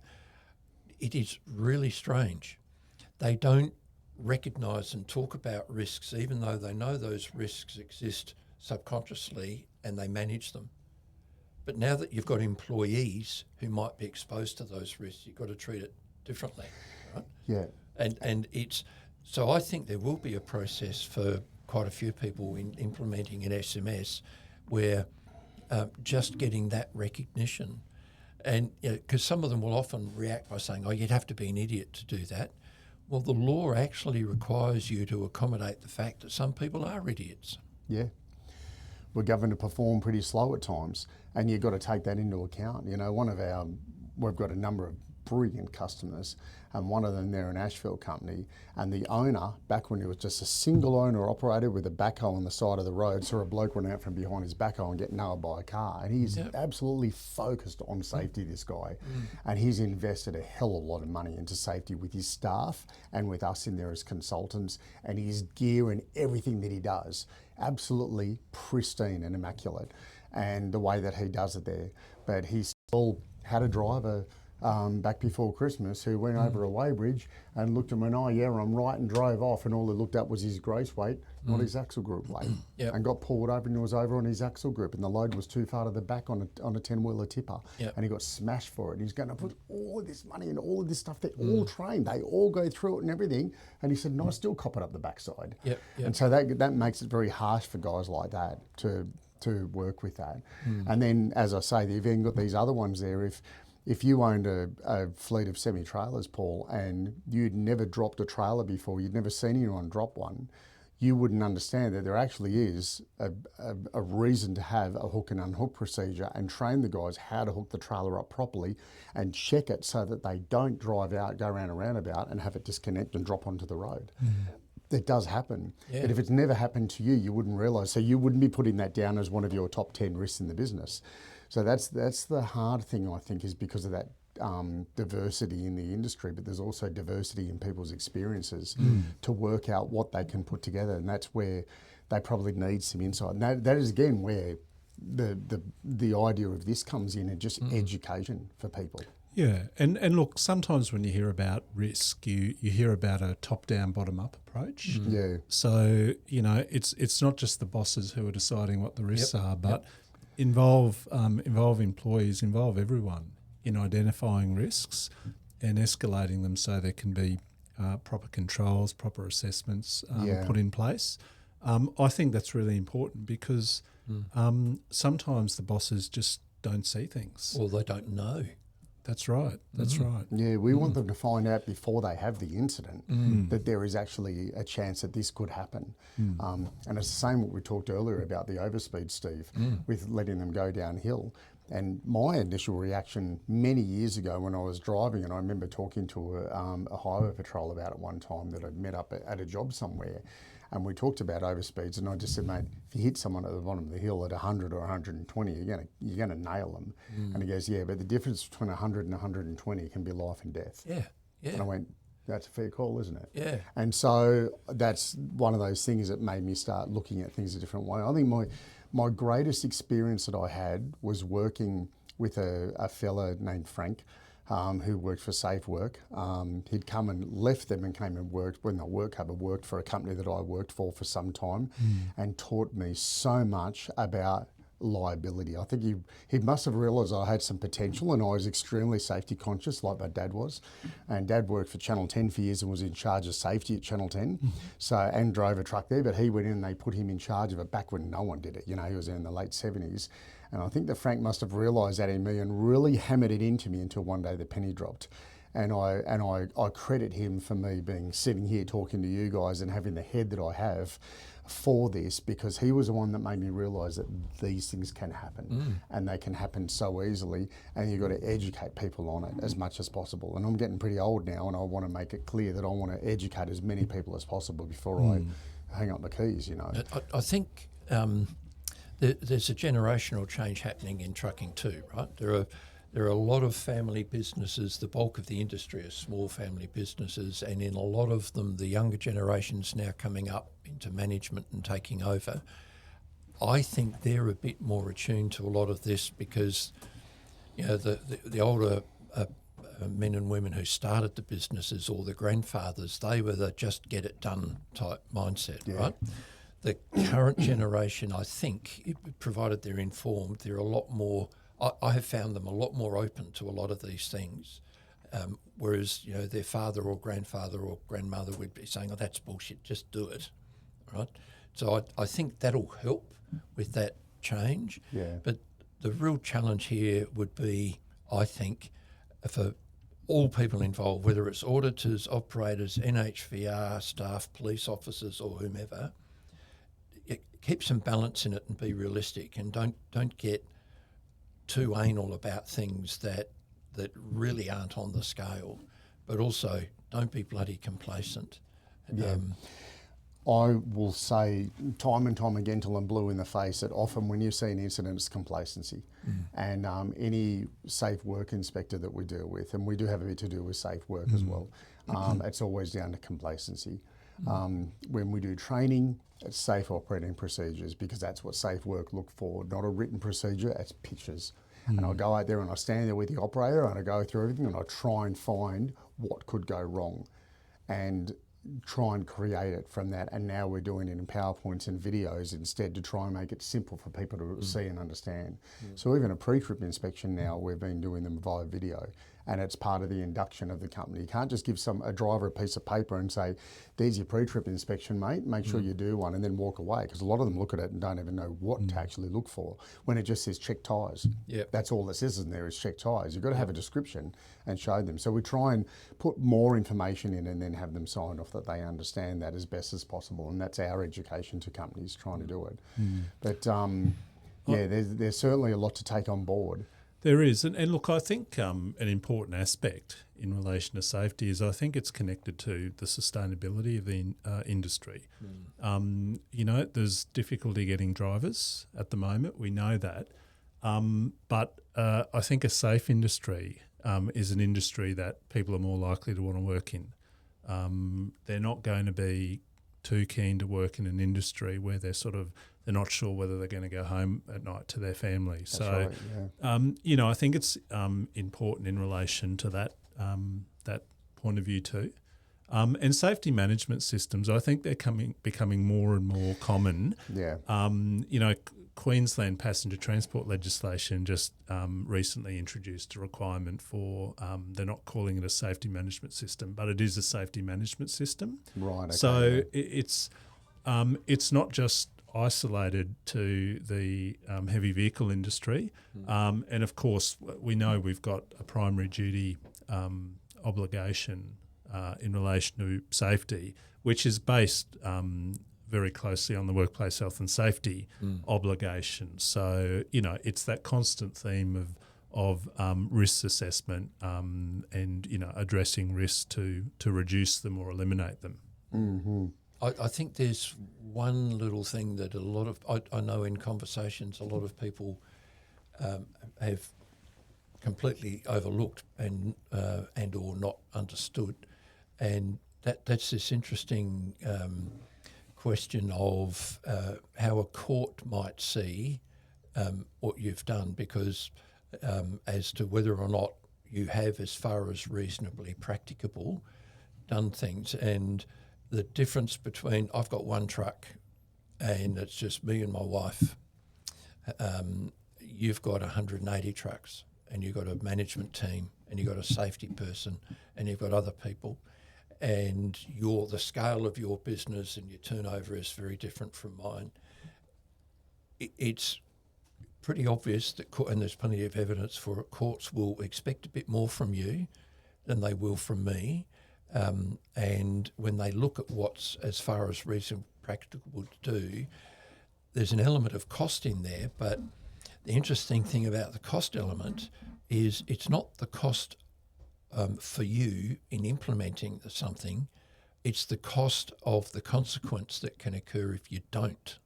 it is really strange. They don't recognise and talk about risks, even though they know those risks exist subconsciously and they manage them. But now that you've got employees who might be exposed to those risks, you've got to treat it differently, right? Yeah. And it's, so I think there will be a process for quite a few people in implementing an SMS where just getting that recognition, and because some of them will often react by saying, you'd have to be an idiot to do that. Well, the law actually requires you to accommodate the fact that some people are idiots. Yeah. We're governed to perform pretty slow at times, and you've got to take that into account. We've got a number of brilliant customers, and one of them, they're an asphalt company, and the owner, back when he was just a single owner operator with a backhoe on the side of the road, saw a bloke run out from behind his backhoe and get nailed by a car, and he's absolutely focused on safety, this guy, and he's invested a hell of a lot of money into safety with his staff and with us in there as consultants, and his gear and everything that he does, absolutely pristine and immaculate, and the way that he does it there. But he still had a driver back before Christmas who went over a weighbridge and looked and went, I'm right, and drove off, and all he looked at was his gross weight, not his axle group weight, and got pulled over, and he was over on his axle group, and the load was too far to the back on a 10-wheeler tipper, and he got smashed for it. He's going to put all of this money and all of this stuff. They're all trained, they all go through it and everything, and he said, no, I still cop it up the backside. And so that makes it very harsh for guys like that to work with that. And then, as I say, they've even got these other ones there. if you owned a fleet of semi-trailers, Paul, and you'd never dropped a trailer before, you'd never seen anyone drop one, you wouldn't understand that there actually is a reason to have a hook and unhook procedure and train the guys how to hook the trailer up properly and check it so that they don't drive out, go around a roundabout and have it disconnect and drop onto the road. It does happen. Yeah. But if it's never happened to you, you wouldn't realise. So you wouldn't be putting that down as one of your top 10 risks in the business. So that's the hard thing, I think, is because of that diversity in the industry, but there's also diversity in people's experiences to work out what they can put together, and that's where they probably need some insight. And that is again where the idea of this comes in, and just education for people. Yeah, and look, sometimes when you hear about risk, you hear about a top-down, bottom-up approach. Yeah. So, it's not just the bosses who are deciding what the risks are, but involve employees, involve everyone in identifying risks and escalating them so there can be proper controls, proper assessments put in place. I think that's really important because sometimes the bosses just don't see things. Or they don't know. That's right. That's right. Yeah, we want them to find out before they have the incident that there is actually a chance that this could happen. And it's the same what we talked earlier about the overspeed, Steve, with letting them go downhill. And my initial reaction many years ago when I was driving, and I remember talking to a highway patrol about it one time that I'd met up at a job somewhere, and we talked about overspeeds, and I just said, mate, if you hit someone at the bottom of the hill at 100 or 120, you're gonna nail them. And he goes, yeah, but the difference between 100 and 120 can be life and death. Yeah, yeah. And I went, that's a fair call, isn't it? Yeah. And so that's one of those things that made me start looking at things a different way. I think my greatest experience that I had was working with a fella named Frank, who worked for Safe Work. He'd come and left them and came and worked, well, not work, but worked for a company that I worked for some time, and taught me so much about liability. I think he must have realised I had some potential, and I was extremely safety conscious like my dad was. And Dad worked for Channel 10 for years and was in charge of safety at Channel 10, and drove a truck there, but he went in and they put him in charge of it back when no one did it. He was in the late 70s. And I think that Frank must have realised that in me and really hammered it into me until one day the penny dropped. And I credit him for me sitting here talking to you guys and having the head that I have for this, because he was the one that made me realise that these things can happen and they can happen so easily, and you've got to educate people on it as much as possible. And I'm getting pretty old now, and I want to make it clear that I want to educate as many people as possible before I hang up the keys, I think there's a generational change happening in trucking too, right? There are a lot of family businesses. The bulk of the industry are small family businesses, and in a lot of them, the younger generations now coming up into management and taking over. I think they're a bit more attuned to a lot of this because, the older men and women who started the businesses, or the grandfathers, they were the just get it done type mindset, right? The current generation, I think, provided they're informed, they're a lot more. I have found them a lot more open to a lot of these things, whereas their father or grandfather or grandmother would be saying, "Oh, that's bullshit. Just do it," right? So I think that'll help with that change. Yeah. But the real challenge here would be, I think, for all people involved, whether it's auditors, operators, NHVR staff, police officers, or whomever, keep some balance in it and be realistic, and don't get too anal about things that really aren't on the scale, but also don't be bloody complacent. Yeah. I will say time and time again till I'm blue in the face that often when you see an incident, it's complacency. And any safe work inspector that we deal with, and we do have a bit to do with safe work as well, it's always down to complacency. When we do training, it's safe operating procedures, because that's what safe work look for, not a written procedure, it's pictures. And I go out there and I stand there with the operator and I go through everything and I try and find what could go wrong and try and create it from that. And now we're doing it in PowerPoints and videos instead, to try and make it simple for people to see and understand. So even a pre-trip inspection now, we've been doing them via video. and it's part of the induction of the company. You can't just give a driver a piece of paper and say, there's your pre-trip inspection, mate, make sure you do one, and then walk away, because a lot of them look at it and don't even know what to actually look for, when it just says check tyres. Yep. That's all it says in there is check tyres. You've got to have a description and show them. So we try and put more information in and then have them sign off that they understand that as best as possible, and that's our education to companies trying to do it. But yeah, there's certainly a lot to take on board. There is, and look, I think an important aspect in relation to safety is I think it's connected to the sustainability of the industry. You know, there's difficulty getting drivers at the moment, we know that, but I think a safe industry is an industry that people are more likely to want to work in. They're not going to be too keen to work in an industry where they're not sure whether they're going to go home at night to their family. That's so, right, yeah. you know, I think it's important in relation to that point of view too. And safety management systems, I think they're becoming more and more common. Yeah. You know, Queensland passenger transport legislation just recently introduced a requirement for, they're not calling it a safety management system, but it is a safety management system. Right. Okay, So yeah. it's not just isolated to the heavy vehicle industry. And of course, we know we've got a primary duty obligation in relation to safety, which is based very closely on the workplace health and safety obligation. So, you know, it's that constant theme of risk assessment and, you know, addressing risks to reduce them or eliminate them. Mm-hmm. I think there's one little thing that I know in conversations a lot of people have completely overlooked and or not understood, and that's this interesting question of how a court might see what you've done, because as to whether or not you have, as far as reasonably practicable, done things. And the difference between, I've got one truck and it's just me and my wife. You've got 180 trucks and you've got a management team and you've got a safety person and you've got other people, and the scale of your business and your turnover is very different from mine. It's pretty obvious that, and there's plenty of evidence for it, courts will expect a bit more from you than they will from me. And when they look at what's as far as reasonably practicable to do, there's an element of cost in there. But the interesting thing about the cost element is it's not the cost for you in implementing something, it's the cost of the consequence that can occur if you don't.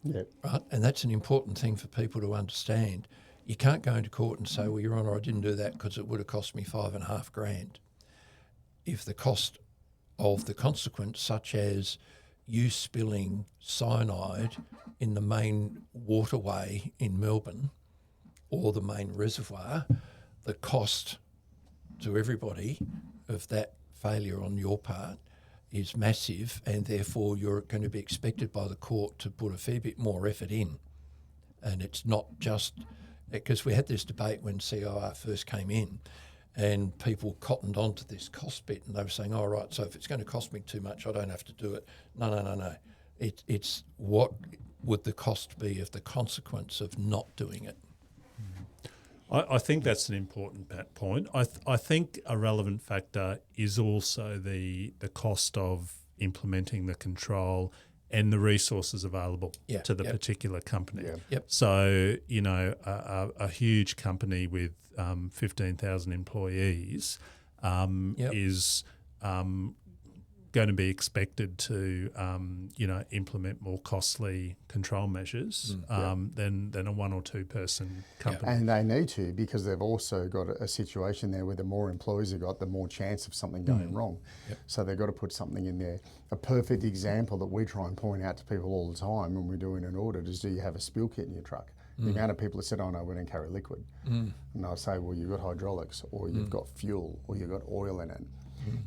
Yep. Right? And that's an important thing for people to understand. You can't go into court and say, well, Your Honour, I didn't do that because it would have cost me $5,500. If the cost of the consequence, such as you spilling cyanide in the main waterway in Melbourne or the main reservoir, the cost to everybody of that failure on your part is massive, and therefore you're going to be expected by the court to put a fair bit more effort in. And it's not just, because we had this debate when CIR first came in, and people cottoned onto this cost bit, and they were saying, "Oh, right, so if it's going to cost me too much, I don't have to do it." No. It's what would the cost be of the consequence of not doing it? I think that's an important point. I think a relevant factor is also the cost of implementing the control and the resources available to the particular company. Yeah. Yep. So, you know, a huge company with 15,000 employees is going to be expected to, you know, implement more costly control measures than a one or two person company. And they need to, because they've also got a situation there where the more employees they've got, the more chance of something going wrong. Yep. So they've got to put something in there. A perfect example that we try and point out to people all the time when we're doing an audit is, do you have a spill kit in your truck? The amount of people that said, "Oh no, we don't carry liquid." And I'll say, well, you've got hydraulics, or you've got fuel, or you've got oil in it.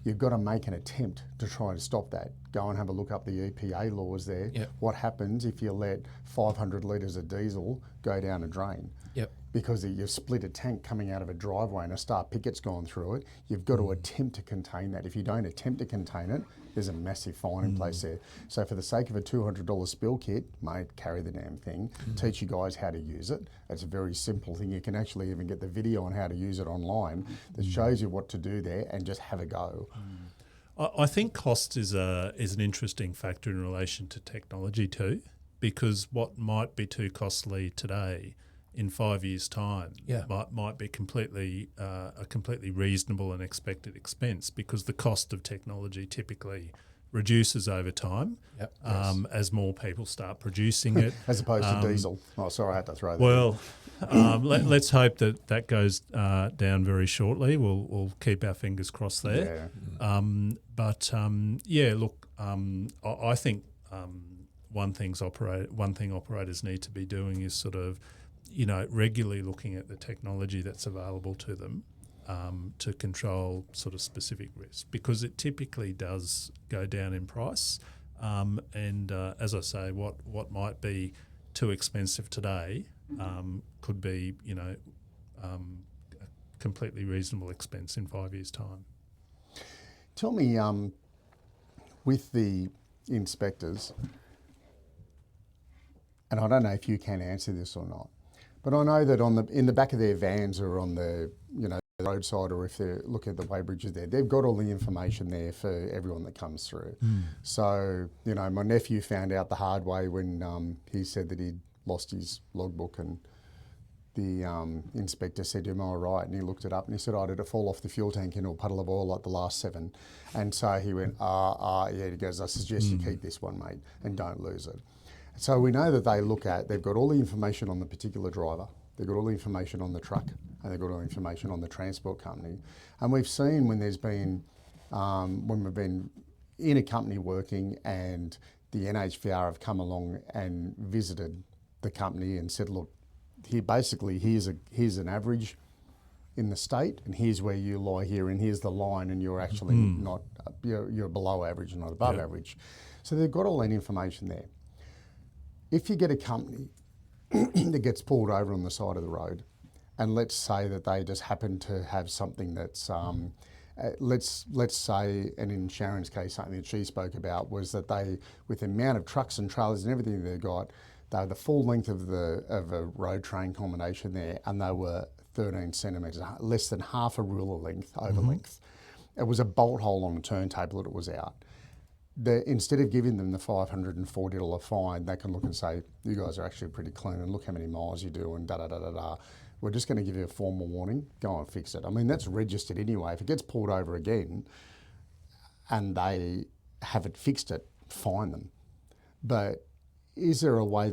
You've got to make an attempt to try to stop that. Go and have a look up the EPA laws there. Yep. What happens if you let 500 litres of diesel go down a drain? Yep. because you've split a tank coming out of a driveway and a star picket's gone through it, you've got to attempt to contain that. If you don't attempt to contain it, there's a massive fine in place there. So for the sake of a $200 spill kit, mate, carry the damn thing. Teach you guys how to use it. It's a very simple thing. You can actually even get the video on how to use it online that shows you what to do there, and just have a go. I think cost is an interesting factor in relation to technology too, because what might be too costly today, in 5 years' time, might be a completely reasonable and expected expense, because the cost of technology typically reduces over time as more people start producing it. As opposed to diesel. Oh, sorry, I had to throw that in. Let's hope that goes down very shortly. We'll keep our fingers crossed there. Yeah. I think one thing operators need to be doing is sort of, regularly looking at the technology that's available to them to control sort of specific risks, because it typically does go down in price. And as I say, what might be too expensive today could be, a completely reasonable expense in 5 years' time. Tell me, with the inspectors, and I don't know if you can answer this or not, but I know that in the back of their vans or on the roadside, or if they're looking at the weighbridges there, they've got all the information there for everyone that comes through. So, my nephew found out the hard way when he said that he'd lost his logbook, and the inspector said to him, "All right," and he looked it up and he said, "Did it fall off the fuel tank into a puddle of oil like the last 7? And so he went, yeah, he goes, "I suggest you keep this one, mate, and don't lose it." So we know that they've got all the information on the particular driver, they've got all the information on the truck, and they've got all the information on the transport company. And we've seen when there's been, when we've been in a company working and the NHVR have come along and visited the company and said, "Look, here's an average in the state, and here's where you lie here, and here's the line, and you're actually not, you're below average, not above average." So they've got all that information there. If you get a company that gets pulled over on the side of the road, and let's say that they just happen to have something that's, let's say, and in Sharon's case, something that she spoke about was that they, with the amount of trucks and trailers and everything they've got, they were the full length of a road train combination there, and they were 13 centimetres, less than half a ruler length over length. It was a bolt hole on a turntable that it was out. Instead of giving them the $540 fine, they can look and say, "You guys are actually pretty clean, and look how many miles you do, and da-da-da-da-da. We're just going to give you a formal warning, go and fix it." I mean, that's registered anyway. If it gets pulled over again and they haven't fixed it, fine them. But is there a way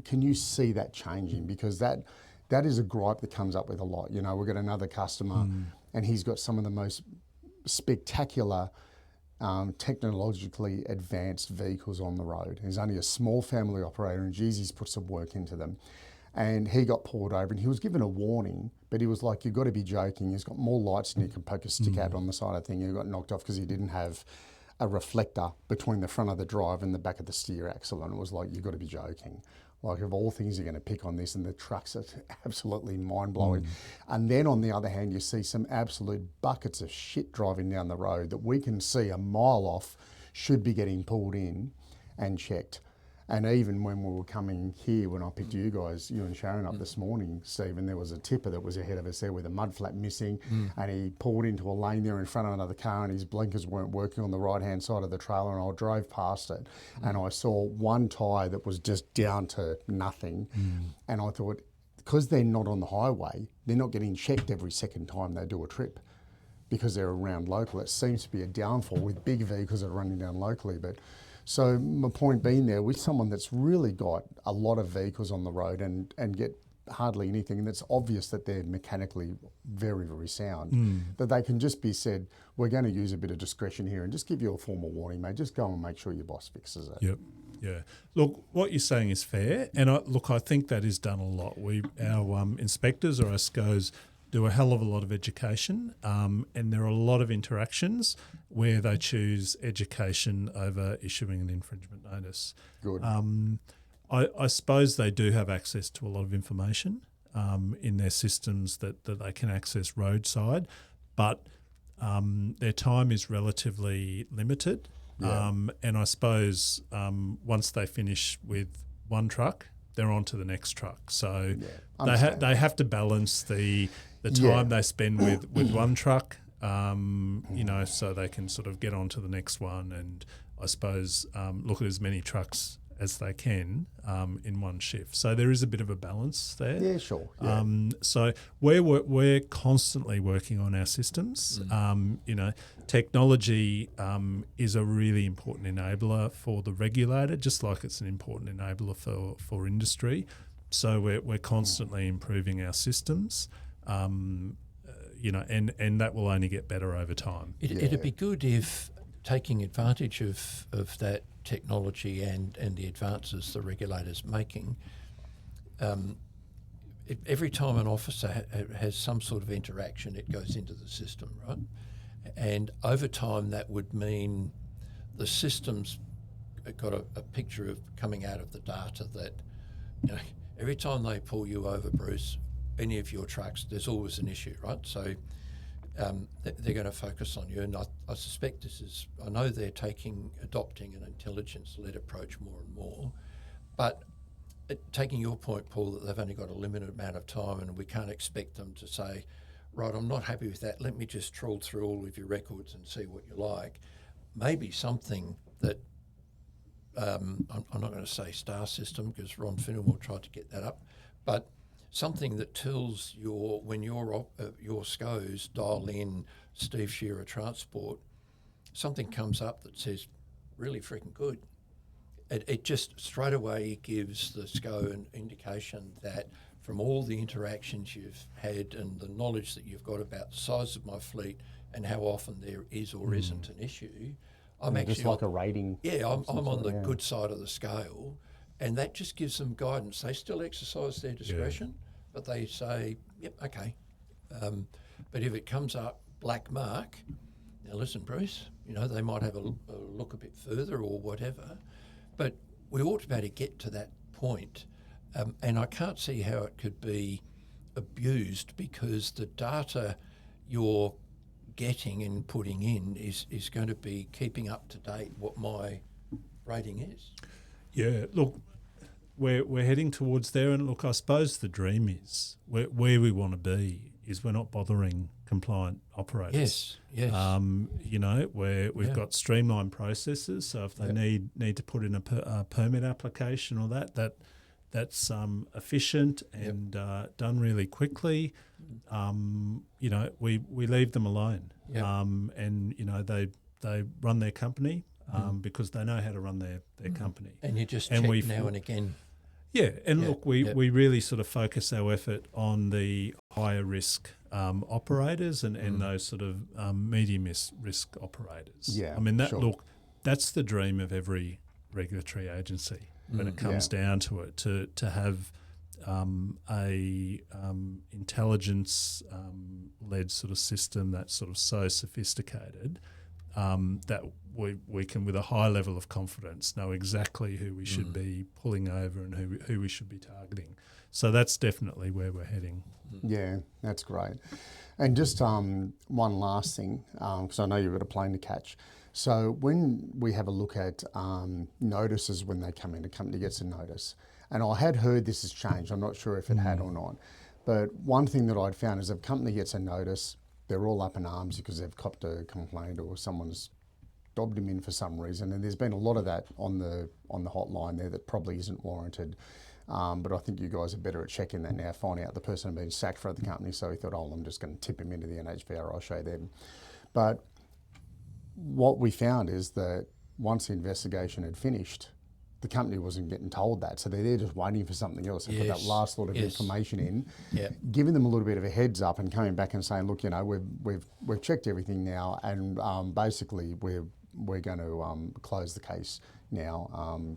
can you see that changing? Because that is a gripe that comes up with a lot. We've got another customer and he's got some of the most spectacular technologically advanced vehicles on the road. He's only a small family operator, and geez, he's put some work into them. And he got pulled over and he was given a warning, but he was like, "You've got to be joking. He's got more lights than you can poke a stick out on the side of the thing." He got knocked off because he didn't have a reflector between the front of the drive and the back of the steer axle. And it was like, "You've got to be joking. Like, of all things, you're going to pick on this," and the trucks are absolutely mind-blowing. And then on the other hand, you see some absolute buckets of shit driving down the road that we can see a mile off should be getting pulled in and checked. And even when we were coming here, when I picked you and Sharon up this morning, Stephen, there was a tipper that was ahead of us there with a mud flap missing, and he pulled into a lane there in front of another car, and his blinkers weren't working on the right-hand side of the trailer, and I drove past it, and I saw one tyre that was just down to nothing, and I thought, because they're not on the highway, they're not getting checked every second time they do a trip, because they're around local. It seems to be a downfall with big vehicles that are running down locally, but... So my point being there, with someone that's really got a lot of vehicles on the road and get hardly anything, and it's obvious that they're mechanically very, very sound, that they can just be said, "We're going to use a bit of discretion here and just give you a formal warning, mate. Just go and make sure your boss fixes it." Yep. Yeah. Look, what you're saying is fair, and I think that is done a lot. Our inspectors or our SCOs do a hell of a lot of education, and there are a lot of interactions where they choose education over issuing an infringement notice. Good. I suppose they do have access to a lot of information, in their systems that they can access roadside, but their time is relatively limited. Yeah. And I suppose once they finish with one truck, they're on to the next truck. So they have to balance the time they spend with one truck, so they can sort of get on to the next one, and I suppose look at as many trucks as they can in one shift. So there is a bit of a balance there. Yeah, sure. Yeah. So we're constantly working on our systems. Technology is a really important enabler for the regulator, just like it's an important enabler for industry. So we're constantly improving our systems, and that will only get better over time. It'd be good if taking advantage of that technology and the advances the regulator's making, every time an officer has some sort of interaction, it goes into the system, right? And over time, that would mean the system's got a picture of coming out of the data that, every time they pull you over, Bruce, any of your trucks, there's always an issue, right? So they're going to focus on you, and I suspect I know they're adopting an intelligence-led approach more and more, but taking your point, Paul, that they've only got a limited amount of time and we can't expect them to say, right, I'm not happy with that, let me just trawl through all of your records and see what you like. Maybe something that, I'm not going to say star system because Ron Finnemore tried to get that up, but something that tells when your SCOs dial in Steve Shearer Transport, something comes up that says, really freaking good. It just straight away gives the SCO an indication that from all the interactions you've had and the knowledge that you've got about the size of my fleet and how often there is or isn't an issue, I'm actually just like a rating. Yeah, I'm on the good side of the scale, and that just gives them guidance. They still exercise their discretion, but they say, yep, okay. But if it comes up black mark, now listen, Bruce, they might have a look a bit further or whatever, but we ought to be able to get to that point. And I can't see how it could be abused because the data you're getting and putting in is going to be keeping up to date what my rating is. Yeah, look, we're heading towards there, and look, I suppose the dream is where we want to be is we're not bothering compliant operators. Yes. Where we've got streamlined processes, so if they need to put in a permit application or that's efficient and done really quickly. We leave them alone, and they run their company because they know how to run their company. And you just check now and again. Yeah, and look, we really sort of focus our effort on the higher risk operators and those sort of medium risk operators. Yeah, I mean look, that's the dream of every regulatory agency when it comes down to it, to have a intelligence led sort of system that's sort of so sophisticated that we can, with a high level of confidence, know exactly who we should be pulling over and who we should be targeting. So that's definitely where we're heading. Yeah, that's great. And just one last thing, because I know you've got a plane to catch. So when we have a look at notices when they come in, a company gets a notice, and I had heard this has changed, I'm not sure if it had or not, but one thing that I'd found is if a company gets a notice, they're all up in arms because they've copped a complaint or someone's dobbed them in for some reason, and there's been a lot of that on the hotline there that probably isn't warranted. But I think you guys are better at checking that now, finding out the person had been sacked for the company, so he thought, I'm just going to tip him into the NHVR, I'll show them. But what we found is that once the investigation had finished, the company wasn't getting told that, so they're there just waiting for something else and put that last lot of information in, giving them a little bit of a heads up and coming back and saying, look, we've checked everything now, and basically we're going to close the case now.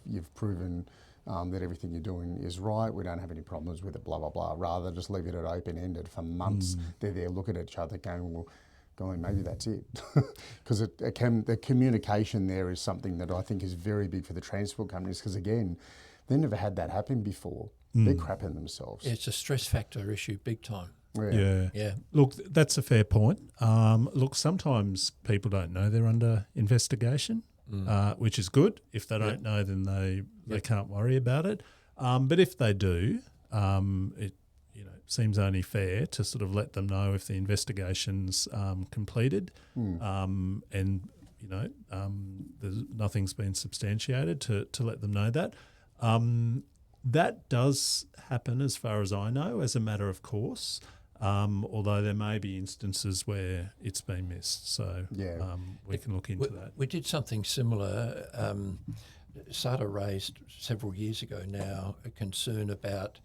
You've proven that everything you're doing is right. We don't have any problems with it. Blah blah blah. Rather than just leave it at open ended for months, they're there looking at each other, going, well, going, maybe that's it, because the communication there is something that I think is very big for the transport companies, because again, they never had that happen before. they're crapping themselves. It's a stress factor issue, big time. Yeah. Look, that's a fair point. Look, sometimes people don't know they're under investigation, which is good. If they don't know, then they can't worry about it. But if they do, it seems only fair to sort of let them know if the investigation's completed, and nothing's been substantiated to let them know that. That does happen, as far as I know, as a matter of course. Although there may be instances where it's been missed, so we can look into that. We did something similar. SARTA raised several years ago now a concern about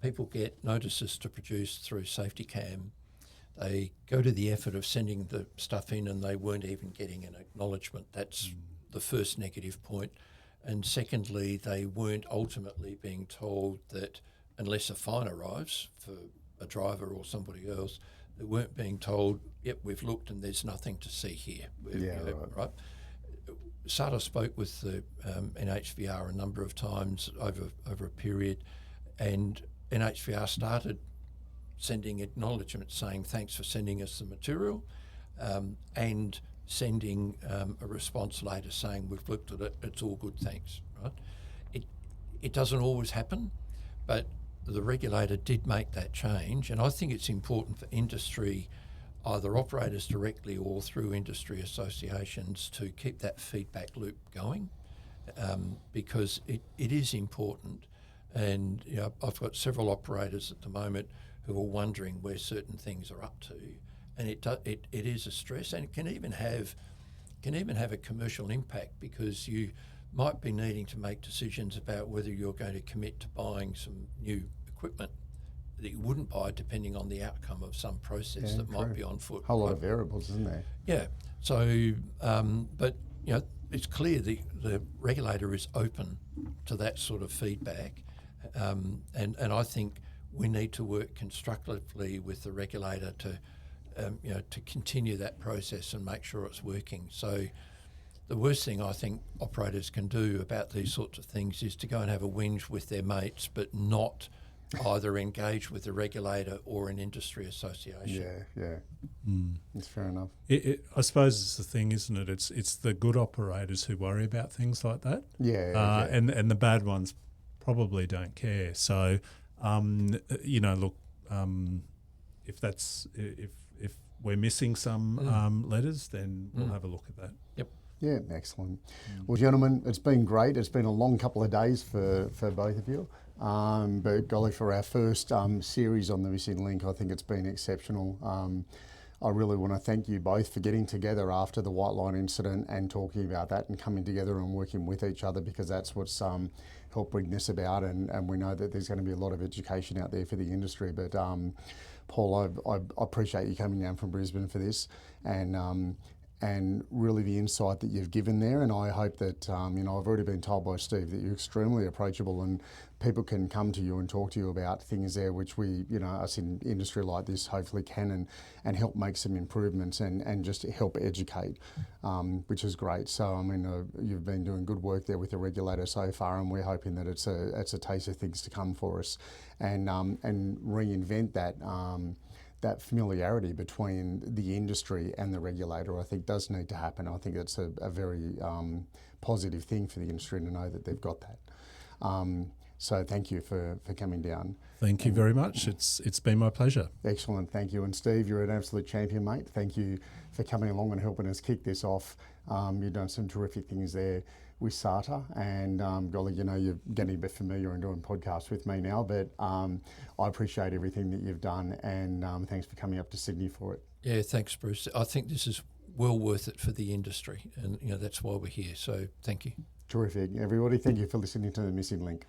people get notices to produce through Safety Cam. They go to the effort of sending the stuff in and they weren't even getting an acknowledgement. That's the first negative point. And secondly, they weren't ultimately being told that unless a fine arrives for a driver or somebody else, they weren't being told, yep, we've looked and there's nothing to see here. Right. SARTA spoke with the NHVR a number of times over a period, and NHVR started sending acknowledgements saying thanks for sending us the material, and sending a response later saying we've looked at it, it's all good, thanks. Right? It doesn't always happen, but the regulator did make that change, and I think it's important for industry, either operators directly or through industry associations, to keep that feedback loop going, because it is important. And I've got several operators at the moment who are wondering where certain things are up to, and it is a stress, and it can even have a commercial impact, because you might be needing to make decisions about whether you're going to commit to buying some new equipment that you wouldn't buy depending on the outcome of some process that might be on foot. A whole lot of variables, isn't there? Yeah. So, but it's clear the regulator is open to that sort of feedback, and I think we need to work constructively with the regulator to continue that process and make sure it's working. So the worst thing I think operators can do about these sorts of things is to go and have a whinge with their mates, but not either engage with the regulator or an industry association. Yeah. That's fair enough. I suppose it's the thing, isn't it? It's the good operators who worry about things like that. Yeah. And the bad ones probably don't care. So, look, if we're missing some letters, then we'll have a look at that. Yep. Yeah, excellent. Well, gentlemen, it's been great. It's been a long couple of days for both of you. But golly, for our first series on the Missing Link, I think it's been exceptional. I really want to thank you both for getting together after the White Line incident and talking about that and coming together and working with each other, because that's what's helped bring this about. And we know that there's going to be a lot of education out there for the industry. But Paul, I appreciate you coming down from Brisbane for this, and really the insight that you've given there. And I hope that, I've already been told by Steve that you're extremely approachable and people can come to you and talk to you about things there, which we, us in industry like this hopefully can and help make some improvements and just help educate, which is great. So, you've been doing good work there with the regulator so far, and we're hoping that it's a taste of things to come for us, and reinvent that familiarity between the industry and the regulator. I think does need to happen. I think that's a very positive thing for the industry to know that they've got that. So thank you for coming down. Thank you very much. It's been my pleasure. Excellent, thank you. And Steve, you're an absolute champion, mate. Thank you for coming along and helping us kick this off. You've done some terrific things there with SARTA, and golly, you're getting a bit familiar and doing podcasts with me now, but I appreciate everything that you've done, and thanks for coming up to Sydney for it. Yeah, thanks, Bruce. I think this is well worth it for the industry, and that's why we're here. So thank you. Terrific. Everybody, thank you for listening to The Missing Link.